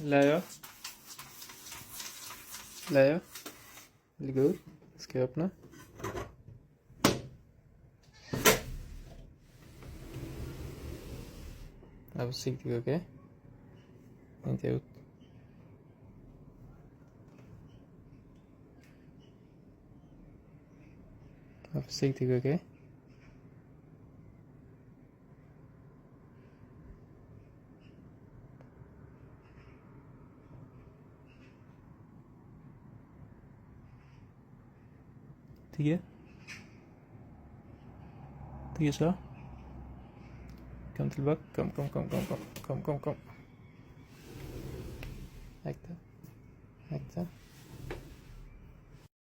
Layer, layer. Really good. Ska jag öppna? Var försiktig, okej? Inte ut. Var försiktig, okej? Tiga. Tiga så. Kom tillbaka. Kom.